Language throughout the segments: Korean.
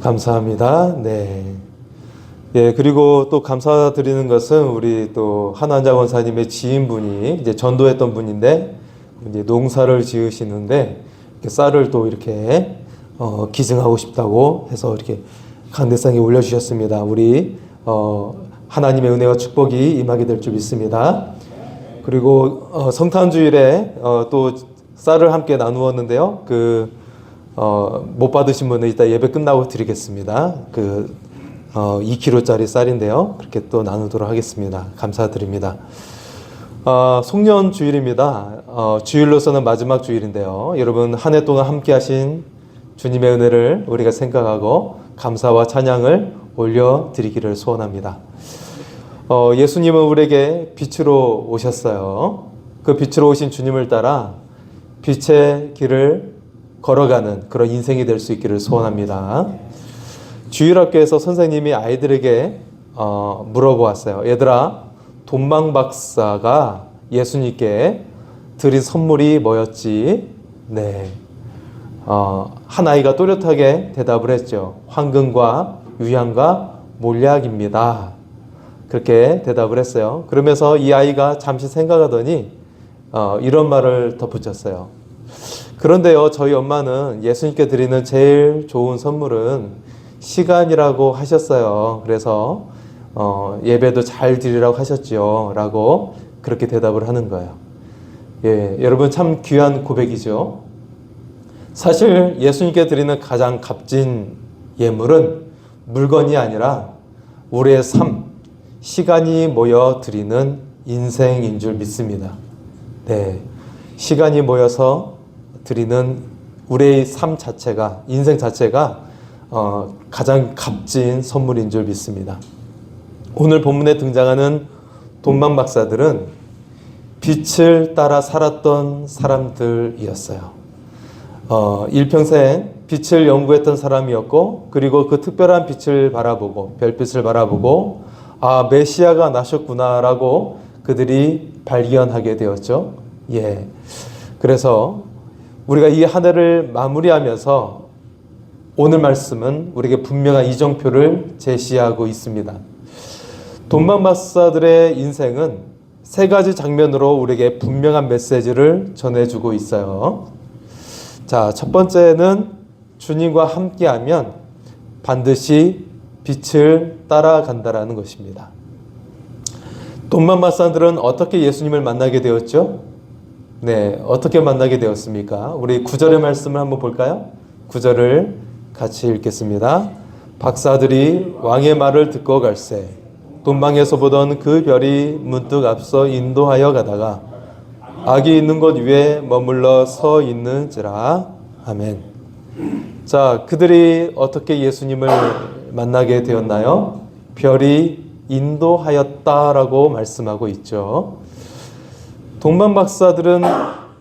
감사합니다. 네. 예, 그리고 또 감사드리는 것은 우리 또 한한자 원사님의 지인분이 이제 전도했던 분인데 이제 농사를 지으시는데 이렇게 쌀을 또 이렇게 기증하고 싶다고 해서 이렇게 강대상에 올려주셨습니다. 우리 하나님의 은혜와 축복이 임하게 될 줄 믿습니다. 그리고 성탄주일에 또 쌀을 함께 나누었는데요. 못 받으신 분은 이따 예배 끝나고 드리겠습니다. 2kg짜리 쌀인데요. 그렇게 또 나누도록 하겠습니다. 감사드립니다. 송년 주일입니다. 주일로서는 마지막 주일인데요. 여러분 한 해 동안 함께 하신 주님의 은혜를 우리가 생각하고 감사와 찬양을 올려드리기를 소원합니다. 예수님은 우리에게 빛으로 오셨어요. 그 빛으로 오신 주님을 따라 빛의 길을 걸어가는 그런 인생이 될 수 있기를 소원합니다. 주일학교에서 선생님이 아이들에게 물어보았어요. 얘들아, 돈방 박사가 예수님께 드린 선물이 뭐였지? 네. 한 아이가 또렷하게 대답을 했죠. 황금과 유향과 몰약입니다. 그렇게 대답을 했어요. 그러면서 이 아이가 잠시 생각하더니 이런 말을 덧붙였어요. 그런데요, 저희 엄마는 예수님께 드리는 제일 좋은 선물은 시간이라고 하셨어요. 그래서 예배도 잘 드리라고 하셨죠. 라고 그렇게 대답을 하는 거예요. 예, 여러분 참 귀한 고백이죠. 사실 예수님께 드리는 가장 값진 예물은 물건이 아니라 우리의 삶, 시간이 모여 드리는 인생인 줄 믿습니다. 네, 시간이 모여서 드리는 우리의 삶 자체가, 인생 자체가 가장 값진 선물인 줄 믿습니다. 오늘 본문에 등장하는 돈방 박사들은 빛을 따라 살았던 사람들이었어요. 일평생 빛을 연구했던 사람이었고, 그리고 그 특별한 빛을 바라보고, 별빛을 바라보고, 메시아가 나셨구나라고 그들이 발견하게 되었죠. 예. 그래서 우리가 이 한 해를 마무리하면서 오늘 말씀은 우리에게 분명한 이정표를 제시하고 있습니다. 돈방 박사들의 인생은 세 가지 장면으로 우리에게 분명한 메시지를 전해주고 있어요. 자, 첫 번째는 주님과 함께하면 반드시 빛을 따라간다라는 것입니다. 돈방 박사들은 어떻게 예수님을 만나게 되었죠? 네, 어떻게 만나게 되었습니까? 우리 9절의 말씀을 한번 볼까요? 9절을 같이 읽겠습니다. 박사들이 왕의 말을 듣고 갈새 돈방에서 보던 그 별이 문득 앞서 인도하여 가다가 악이 있는 곳 위에 머물러 서 있는지라. 아멘. 자, 그들이 어떻게 예수님을 만나게 되었나요? 별이 인도하였다라고 말씀하고 있죠. 돈방 박사들은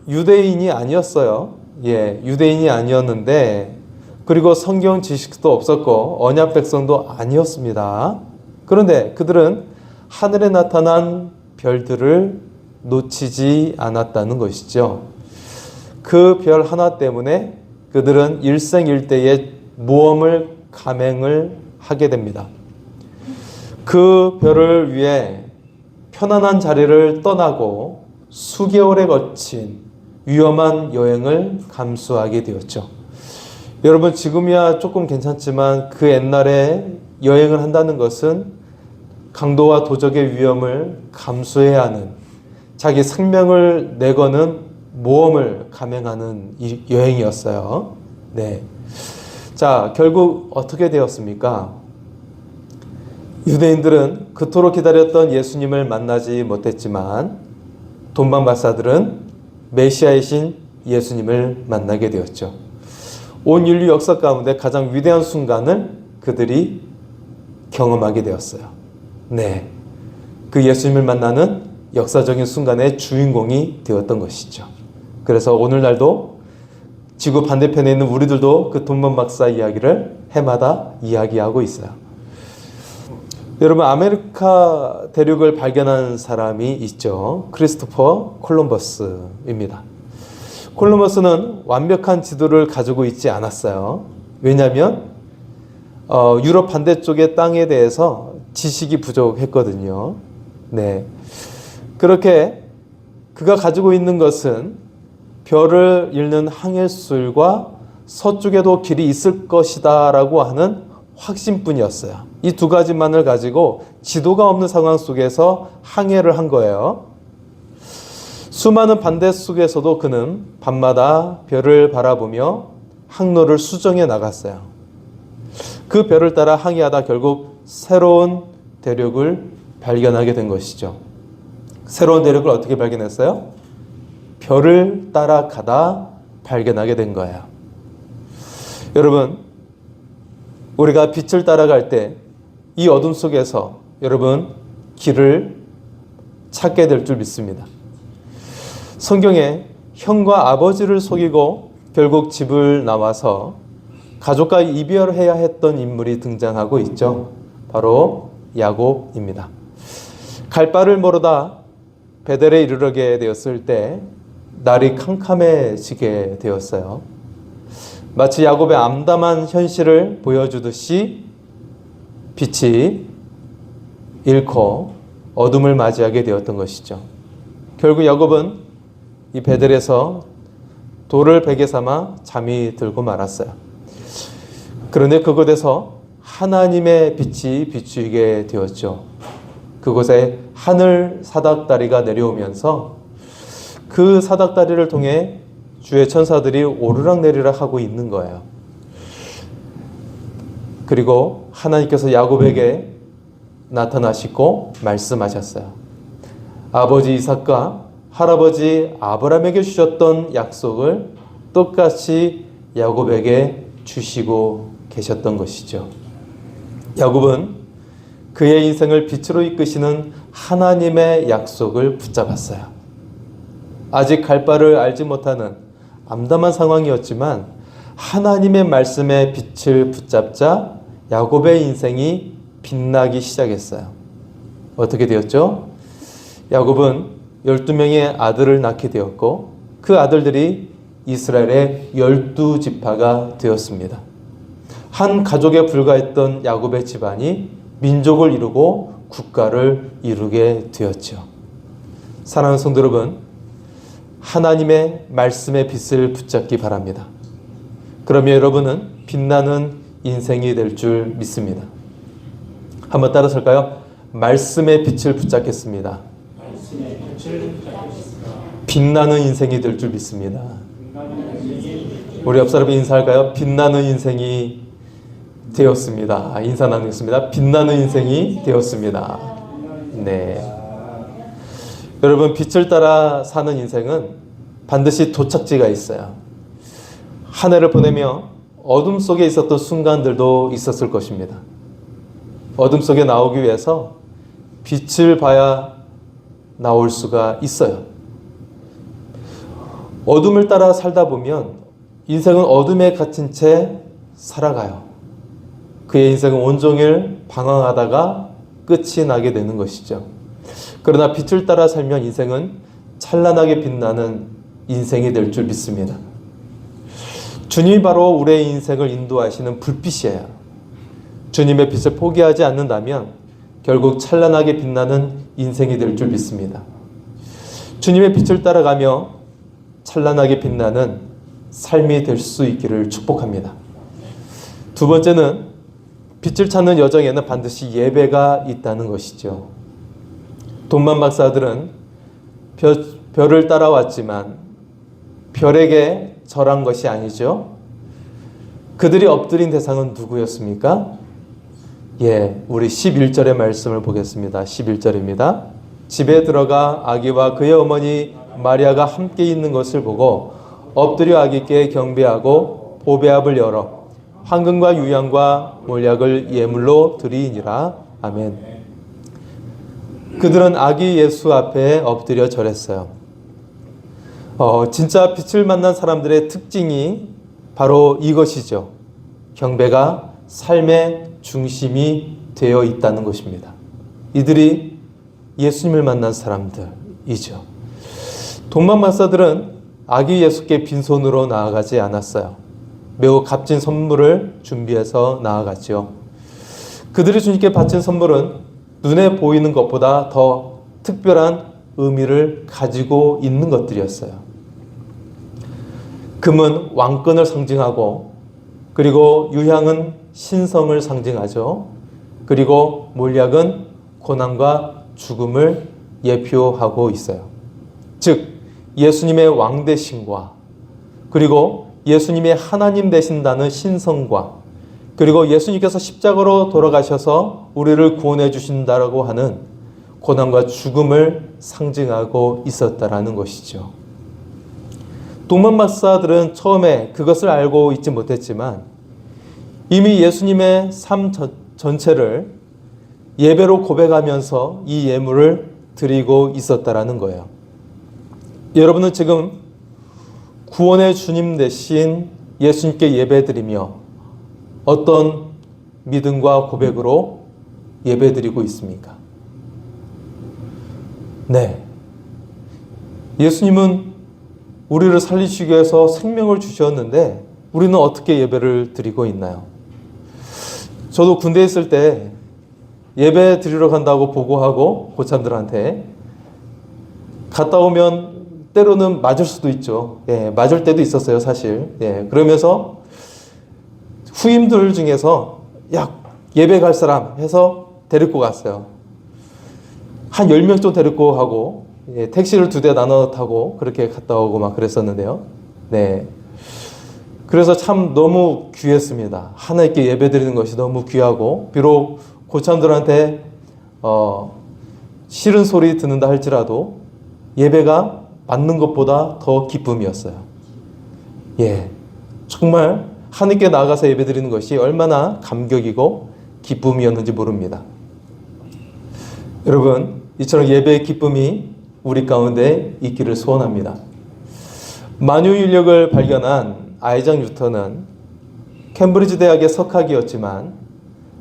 유대인이 아니었어요. 예, 유대인이 아니었는데, 그리고 성경 지식도 없었고 언약 백성도 아니었습니다. 그런데 그들은 하늘에 나타난 별들을 놓치지 않았다는 것이죠. 그 별 하나 때문에 그들은 일생일대의 모험을 감행을 하게 됩니다. 그 별을 위해 편안한 자리를 떠나고 수개월에 거친 위험한 여행을 감수하게 되었죠. 여러분, 지금이야 조금 괜찮지만 그 옛날에 여행을 한다는 것은 강도와 도적의 위험을 감수해야 하는, 자기 생명을 내거는 모험을 감행하는 여행이었어요. 네. 자, 결국 어떻게 되었습니까? 유대인들은 그토록 기다렸던 예수님을 만나지 못했지만 돈방 박사들은 메시아이신 예수님을 만나게 되었죠. 온 인류 역사 가운데 가장 위대한 순간을 그들이 경험하게 되었어요. 네, 그 예수님을 만나는 역사적인 순간의 주인공이 되었던 것이죠. 그래서 오늘날도 지구 반대편에 있는 우리들도 그 돈방 박사 이야기를 해마다 이야기하고 있어요. 여러분, 아메리카 대륙을 발견한 사람이 있죠. 크리스토퍼 콜럼버스입니다. 콜럼버스는 완벽한 지도를 가지고 있지 않았어요. 왜냐하면 유럽 반대쪽의 땅에 대해서 지식이 부족했거든요. 네. 그렇게 그가 가지고 있는 것은 별을 읽는 항해술과 서쪽에도 길이 있을 것이다 라고 하는 확신뿐이었어요. 이 두 가지만을 가지고 지도가 없는 상황 속에서 항해를 한 거예요. 수많은 반대 속에서도 그는 밤마다 별을 바라보며 항로를 수정해 나갔어요. 그 별을 따라 항해하다 결국 새로운 대륙을 발견하게 된 것이죠. 새로운 대륙을 어떻게 발견했어요? 별을 따라가다 발견하게 된 거예요. 여러분, 우리가 빛을 따라갈 때 이 어둠 속에서 여러분 길을 찾게 될 줄 믿습니다. 성경에 형과 아버지를 속이고 결국 집을 나와서 가족과 이별해야 했던 인물이 등장하고 있죠. 바로 야곱입니다. 갈 바를 모르다 베델에 이르게 되었을 때 날이 캄캄해지게 되었어요. 마치 야곱의 암담한 현실을 보여주듯이 빛이 잃고 어둠을 맞이하게 되었던 것이죠. 결국 야곱은 이 베델에서 돌을 베개 삼아 잠이 들고 말았어요. 그런데 그곳에서 하나님의 빛이 비추이게 되었죠. 그곳에 하늘 사닥다리가 내려오면서 그 사닥다리를 통해 주의 천사들이 오르락내리락 하고 있는 거예요. 그리고 하나님께서 야곱에게 나타나시고 말씀하셨어요. 아버지 이삭과 할아버지 아브라함에게 주셨던 약속을 똑같이 야곱에게 주시고 계셨던 것이죠. 야곱은 그의 인생을 빛으로 이끄시는 하나님의 약속을 붙잡았어요. 아직 갈 바를 알지 못하는 암담한 상황이었지만 하나님의 말씀의 빛을 붙잡자 야곱의 인생이 빛나기 시작했어요. 어떻게 되었죠? 야곱은 12명의 아들을 낳게 되었고 그 아들들이 이스라엘의 12지파가 되었습니다. 한 가족에 불과했던 야곱의 집안이 민족을 이루고 국가를 이루게 되었죠. 사랑하는 성도 여러분, 하나님의 말씀의 빛을 붙잡기 바랍니다. 그러면 여러분은 빛나는 인생이 될 줄 믿습니다. 한번 따라설까요? 말씀의 빛을 붙잡겠습니다. 빛나는 인생이 될 줄 믿습니다. 우리 옆 사람이 인사할까요? 빛나는 인생이 되었습니다. 인사 나누겠습니다. 빛나는 인생이 되었습니다. 네. 여러분, 빛을 따라 사는 인생은 반드시 도착지가 있어요. 한 해를 보내며 어둠 속에 있었던 순간들도 있었을 것입니다. 어둠 속에 나오기 위해서 빛을 봐야 나올 수가 있어요. 어둠을 따라 살다 보면 인생은 어둠에 갇힌 채 살아가요. 그의 인생은 온종일 방황하다가 끝이 나게 되는 것이죠. 그러나 빛을 따라 살면 인생은 찬란하게 빛나는 인생이 될 줄 믿습니다. 주님이 바로 우리의 인생을 인도하시는 불빛이에요. 주님의 빛을 포기하지 않는다면 결국 찬란하게 빛나는 인생이 될 줄 믿습니다. 주님의 빛을 따라가며 찬란하게 빛나는 삶이 될 수 있기를 축복합니다. 두 번째는 빛을 찾는 여정에는 반드시 예배가 있다는 것이죠. 돈만 박사들은 별을 따라왔지만 별에게 절한 것이 아니죠. 그들이 엎드린 대상은 누구였습니까? 우리 11절의 말씀을 보겠습니다. 11절입니다. 집에 들어가 아기와 그의 어머니 마리아가 함께 있는 것을 보고 엎드려 아기께 경배하고 보배압을 열어 황금과 유향과 몰약을 예물로 드리니라. 아멘. 그들은 아기 예수 앞에 엎드려 절했어요. 진짜 빛을 만난 사람들의 특징이 바로 이것이죠. 경배가 삶의 중심이 되어 있다는 것입니다. 이들이 예수님을 만난 사람들이죠. 동방 마사들은 아기 예수께 빈손으로 나아가지 않았어요. 매우 값진 선물을 준비해서 나아갔죠. 그들이 주님께 바친 선물은 눈에 보이는 것보다 더 특별한 의미를 가지고 있는 것들이었어요. 금은 왕권을 상징하고, 그리고 유향은 신성을 상징하죠. 그리고 몰약은 고난과 죽음을 예표하고 있어요. 즉 예수님의 왕 되심과, 그리고 예수님의 하나님 되신다는 신성과, 그리고 예수님께서 십자가로 돌아가셔서 우리를 구원해 주신다라고 하는 고난과 죽음을 상징하고 있었다라는 것이죠. 동방 박사들은 처음에 그것을 알고 있지 못했지만 이미 예수님의 삶 전체를 예배로 고백하면서 이 예물을 드리고 있었다라는 거예요. 여러분은 지금 구원의 주님 되신 예수님께 예배드리며 어떤 믿음과 고백으로 예배드리고 있습니까? 네. 예수님은 우리를 살리시기 위해서 생명을 주셨는데 우리는 어떻게 예배를 드리고 있나요? 저도 군대에 있을 때 예배 드리러 간다고 보고하고 고참들한테 갔다 오면 때로는 맞을 수도 있죠. 예, 맞을 때도 있었어요, 사실. 예, 그러면서 후임들 중에서 야, 예배 갈 사람 해서 데리고 갔어요. 한 10명 정도 데리고 하고, 예, 택시를 2대 나눠 타고 그렇게 갔다 오고 막 그랬었는데요. 네. 그래서 참 너무 귀했습니다. 하나님께 예배 드리는 것이 너무 귀하고, 비록 고참들한테 싫은 소리 듣는다 할지라도 예배가 받는 것보다 더 기쁨이었어요. 예, 정말 하나님께 나아가서 예배 드리는 것이 얼마나 감격이고 기쁨이었는지 모릅니다. 여러분, 이처럼 예배의 기쁨이 우리 가운데 있기를 소원합니다. 만유인력을 발견한 아이작 뉴턴은 캠브리지 대학의 석학이었지만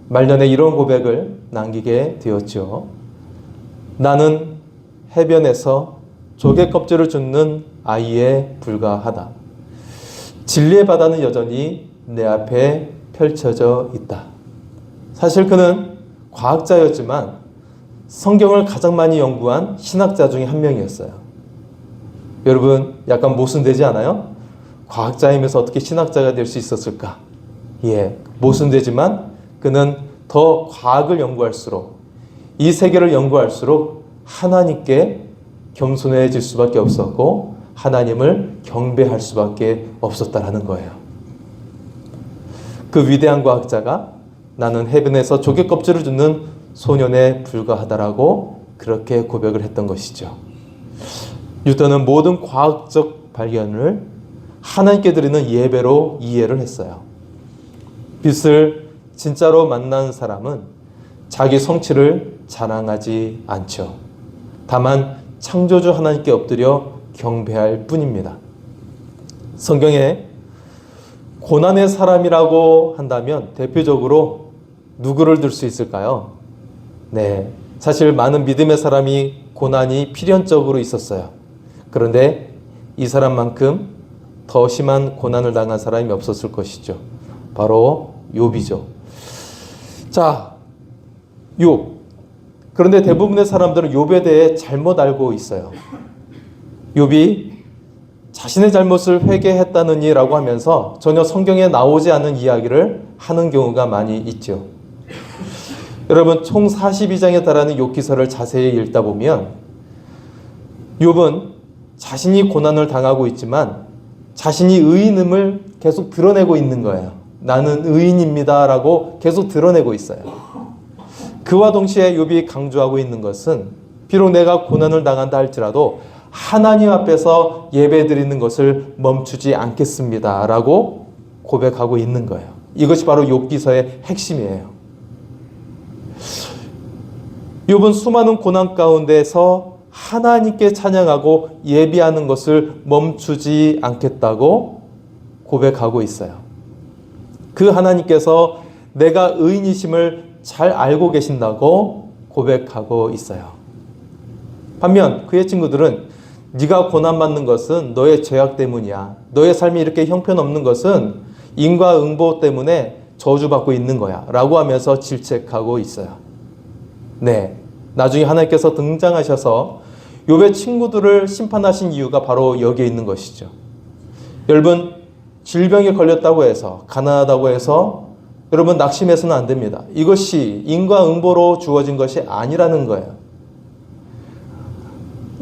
말년에 이런 고백을 남기게 되었죠. 나는 해변에서 조개 껍질을 줍는 아이에 불과하다. 진리의 바다는 여전히 내 앞에 펼쳐져 있다. 사실 그는 과학자였지만 성경을 가장 많이 연구한 신학자 중에 한 명이었어요. 여러분, 약간 모순되지 않아요? 과학자이면서 어떻게 신학자가 될 수 있었을까? 예, 모순되지만 그는 더 과학을 연구할수록, 이 세계를 연구할수록 하나님께 겸손해질 수밖에 없었고 하나님을 경배할 수밖에 없었다라는 거예요. 그 위대한 과학자가 나는 해변에서 조개 껍질을 줍는 소년에 불과하다라고 그렇게 고백을 했던 것이죠. 뉴턴은 모든 과학적 발견을 하나님께 드리는 예배로 이해를 했어요. 빛을 진짜로 만난 사람은 자기 성취를 자랑하지 않죠. 다만 창조주 하나님께 엎드려 경배할 뿐입니다. 성경에 고난의 사람이라고 한다면 대표적으로 누구를 들 수 있을까요? 네, 사실 많은 믿음의 사람이 고난이 필연적으로 있었어요. 그런데 이 사람만큼 더 심한 고난을 당한 사람이 없었을 것이죠. 바로 욥이죠. 자, 욥. 그런데 대부분의 사람들은 욥에 대해 잘못 알고 있어요. 욥이 자신의 잘못을 회개했다느니라고 하면서 전혀 성경에 나오지 않은 이야기를 하는 경우가 많이 있죠. 여러분, 총 42장에 달하는 욥기서를 자세히 읽다 보면 욥은 자신이 고난을 당하고 있지만 자신이 의인임을 계속 드러내고 있는 거예요. 나는 의인입니다 라고 계속 드러내고 있어요. 그와 동시에 욥이 강조하고 있는 것은 비록 내가 고난을 당한다 할지라도 하나님 앞에서 예배드리는 것을 멈추지 않겠습니다 라고 고백하고 있는 거예요. 이것이 바로 욥기서의 핵심이에요. 욥은 수많은 고난 가운데서 하나님께 찬양하고 예배하는 것을 멈추지 않겠다고 고백하고 있어요. 그 하나님께서 내가 의인이심을 잘 알고 계신다고 고백하고 있어요. 반면 그의 친구들은 네가 고난받는 것은 너의 죄악 때문이야. 너의 삶이 이렇게 형편없는 것은 인과응보 때문에 저주받고 있는 거야 라고 하면서 질책하고 있어요. 네, 나중에 하나님께서 등장하셔서 욥의 친구들을 심판하신 이유가 바로 여기에 있는 것이죠. 여러분, 질병에 걸렸다고 해서, 가난하다고 해서 여러분 낙심해서는 안 됩니다. 이것이 인과응보로 주어진 것이 아니라는 거예요.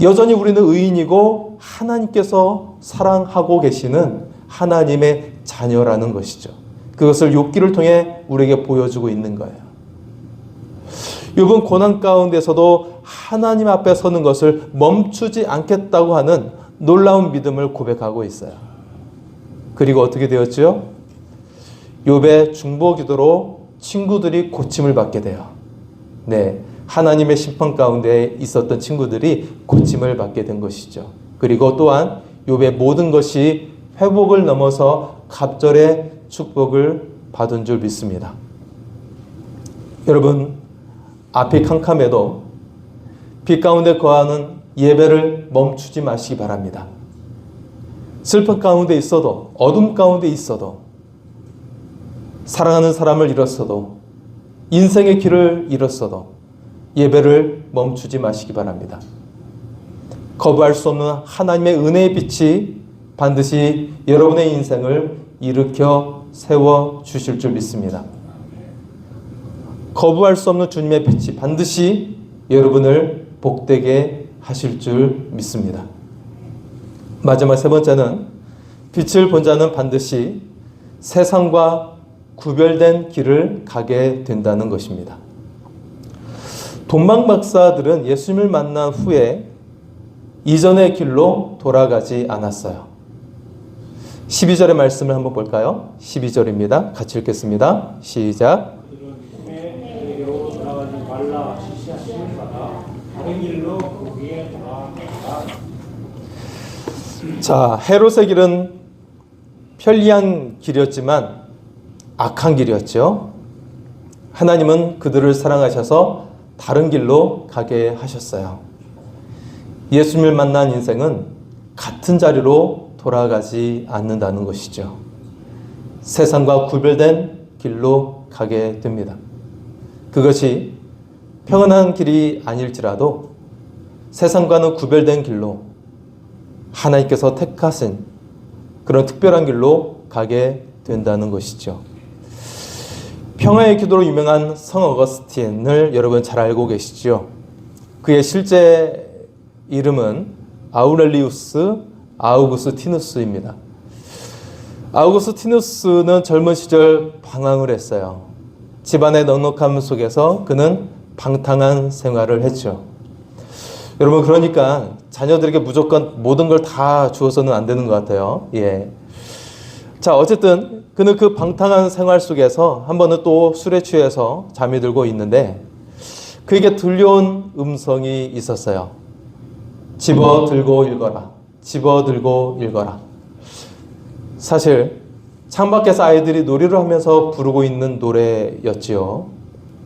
여전히 우리는 의인이고 하나님께서 사랑하고 계시는 하나님의 자녀라는 것이죠. 그것을 욥기를 통해 우리에게 보여주고 있는 거예요. 욥은 고난 가운데서도 하나님 앞에 서는 것을 멈추지 않겠다고 하는 놀라운 믿음을 고백하고 있어요. 그리고 어떻게 되었죠? 욥의 중보 기도로 친구들이 고침을 받게 돼요. 네, 하나님의 심판 가운데 있었던 친구들이 고침을 받게 된 것이죠. 그리고 또한 욥의 모든 것이 회복을 넘어서 갑절의 축복을 받은 줄 믿습니다. 여러분, 앞이 캄캄해도 빛 가운데 거하는 예배를 멈추지 마시기 바랍니다. 슬픔 가운데 있어도, 어둠 가운데 있어도, 사랑하는 사람을 잃었어도, 인생의 길을 잃었어도 예배를 멈추지 마시기 바랍니다. 거부할 수 없는 하나님의 은혜의 빛이 반드시 여러분의 인생을 일으켜 세워 주실 줄 믿습니다. 거부할 수 없는 주님의 빛이 반드시 여러분을 복되게 하실 줄 믿습니다. 마지막 세 번째는 빛을 본 자는 반드시 세상과 구별된 길을 가게 된다는 것입니다. 돈막 박사들은 예수님을 만난 후에 이전의 길로 돌아가지 않았어요. 12절의 말씀을 한번 볼까요? 12절입니다. 같이 읽겠습니다. 시작. 자, 헤롯의 길은 편리한 길이었지만 악한 길이었죠. 하나님은 그들을 사랑하셔서 다른 길로 가게 하셨어요. 예수님을 만난 인생은 같은 자리로 돌아가지 않는다는 것이죠. 세상과 구별된 길로 가게 됩니다. 그것이 평안한 길이 아닐지라도 세상과는 구별된 길로 하나님께서 택하신 그런 특별한 길로 가게 된다는 것이죠. 평화의 기도로 유명한 성 어거스틴을 여러분 잘 알고 계시죠? 그의 실제 이름은 아우렐리우스 아우구스티누스입니다. 아우구스티누스는 젊은 시절 방황을 했어요. 집안의 넉넉함 속에서 그는 방탕한 생활을 했죠. 여러분, 그러니까 자녀들에게 무조건 모든 걸 다 주어서는 안 되는 것 같아요. 예. 자, 어쨌든 그는 그 방탕한 생활 속에서 한 번은 또 술에 취해서 잠이 들고 있는데 그에게 들려온 음성이 있었어요. 집어들고 읽어라. 집어들고 읽어라. 사실 창밖에서 아이들이 놀이를 하면서 부르고 있는 노래였지요.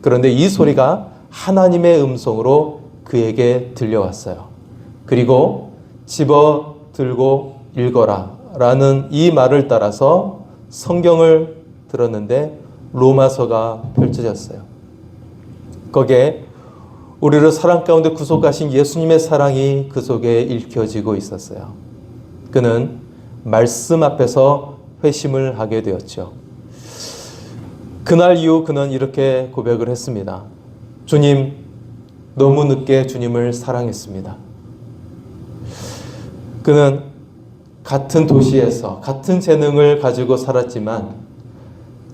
그런데 이 소리가 하나님의 음성으로 그에게 들려왔어요. 그리고 집어들고 읽어라 라는 이 말을 따라서 성경을 들었는데 로마서가 펼쳐졌어요. 거기에 우리를 사랑 가운데 구속하신 예수님의 사랑이 그 속에 읽혀지고 있었어요. 그는 말씀 앞에서 회심을 하게 되었죠. 그날 이후 그는 이렇게 고백을 했습니다. 주님, 너무 늦게 주님을 사랑했습니다. 그는 같은 도시에서 같은 재능을 가지고 살았지만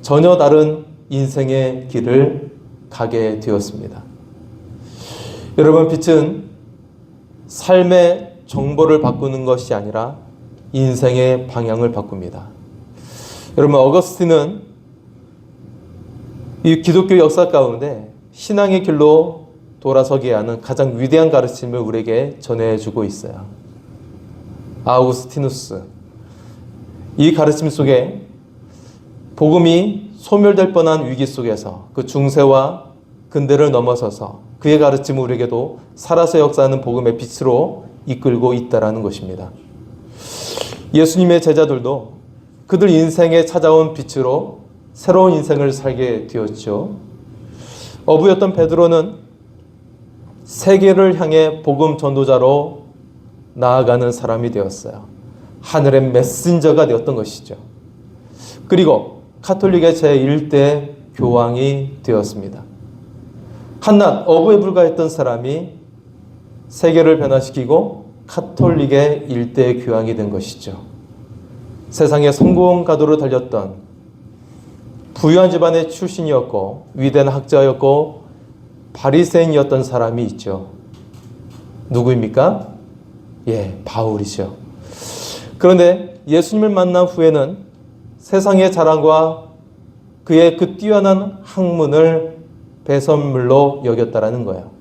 전혀 다른 인생의 길을 가게 되었습니다. 여러분, 빛은 삶의 정보를 바꾸는 것이 아니라 인생의 방향을 바꿉니다. 여러분, 어거스틴은 이 기독교 역사 가운데 신앙의 길로 돌아서게 하는 가장 위대한 가르침을 우리에게 전해주고 있어요. 아우구스티누스. 이 가르침 속에 복음이 소멸될 뻔한 위기 속에서 그 중세와 근대를 넘어서서 그의 가르침을 우리에게도 살아서 역사하는 복음의 빛으로 이끌고 있다는 것입니다. 예수님의 제자들도 그들 인생에 찾아온 빛으로 새로운 인생을 살게 되었죠. 어부였던 베드로는 세계를 향해 복음 전도자로 나아가는 사람이 되었어요. 하늘의 메신저가 되었던 것이죠. 그리고 가톨릭의 제1대 교황이 되었습니다. 한낱 어부에 불과했던 사람이 세계를 변화시키고 가톨릭의 1대 교황이 된 것이죠. 세상의 성공 가도를 달렸던 부유한 집안의 출신이었고 위대한 학자였고 바리새인이었던 사람이 있죠. 누구입니까? 바울이죠. 그런데 예수님을 만난 후에는 세상의 자랑과 그의 그 뛰어난 학문을 배설물로 여겼다라는 거예요.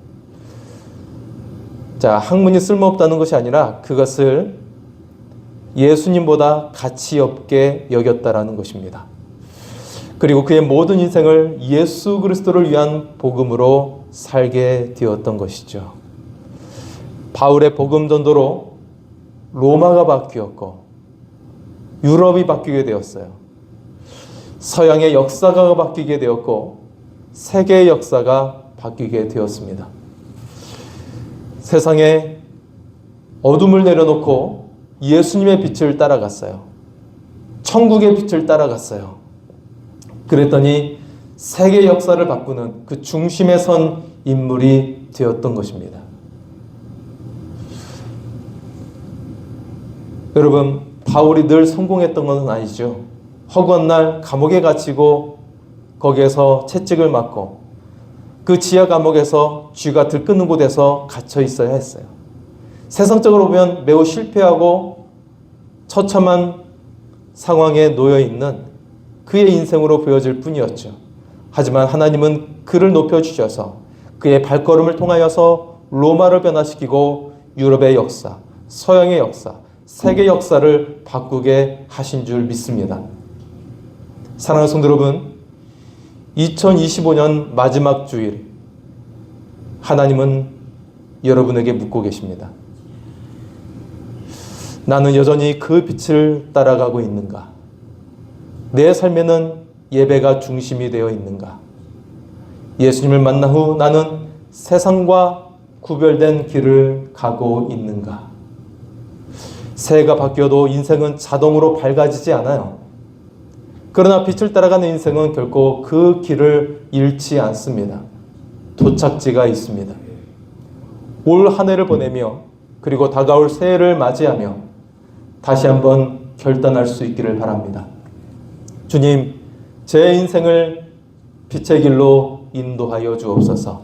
자, 학문이 쓸모없다는 것이 아니라 그것을 예수님보다 가치 없게 여겼다라는 것입니다. 그리고 그의 모든 인생을 예수 그리스도를 위한 복음으로 살게 되었던 것이죠. 바울의 복음 전도로 로마가 바뀌었고 유럽이 바뀌게 되었어요. 서양의 역사가 바뀌게 되었고 세계의 역사가 바뀌게 되었습니다. 세상에 어둠을 내려놓고 예수님의 빛을 따라갔어요. 천국의 빛을 따라갔어요. 그랬더니 세계 역사를 바꾸는 그 중심에 선 인물이 되었던 것입니다. 여러분, 바울이 늘 성공했던 것은 아니죠. 허구한 날 감옥에 갇히고 거기에서 채찍을 맞고 그 지하 감옥에서 쥐가 들끓는 곳에서 갇혀 있어야 했어요. 세상적으로 보면 매우 실패하고 처참한 상황에 놓여 있는 그의 인생으로 보여질 뿐이었죠. 하지만 하나님은 그를 높여주셔서 그의 발걸음을 통하여서 로마를 변화시키고 유럽의 역사, 서양의 역사, 세계 역사를 바꾸게 하신 줄 믿습니다. 사랑하는 성도 여러분, 2025년 마지막 주일, 하나님은 여러분에게 묻고 계십니다. 나는 여전히 그 빛을 따라가고 있는가? 내 삶에는 예배가 중심이 되어 있는가? 예수님을 만난 후 나는 세상과 구별된 길을 가고 있는가? 새해가 바뀌어도 인생은 자동으로 밝아지지 않아요. 그러나 빛을 따라가는 인생은 결코 그 길을 잃지 않습니다. 도착지가 있습니다. 올 한 해를 보내며 그리고 다가올 새해를 맞이하며 다시 한번 결단할 수 있기를 바랍니다. 주님, 제 인생을 빛의 길로 인도하여 주옵소서.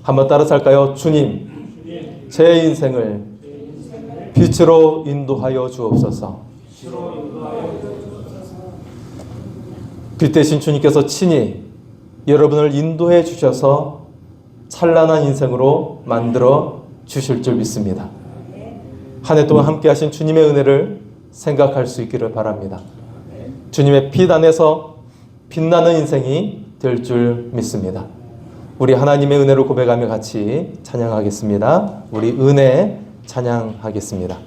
한번 따라서 할까요? 주님, 제 인생을 빛으로 인도하여 주옵소서. 빛 대신 주님께서 친히 여러분을 인도해 주셔서 찬란한 인생으로 만들어 주실 줄 믿습니다. 한 해 동안 함께 하신 주님의 은혜를 생각할 수 있기를 바랍니다. 주님의 빛 안에서 빛나는 인생이 될 줄 믿습니다. 우리 하나님의 은혜를 고백하며 같이 찬양하겠습니다. 우리 은혜 찬양하겠습니다.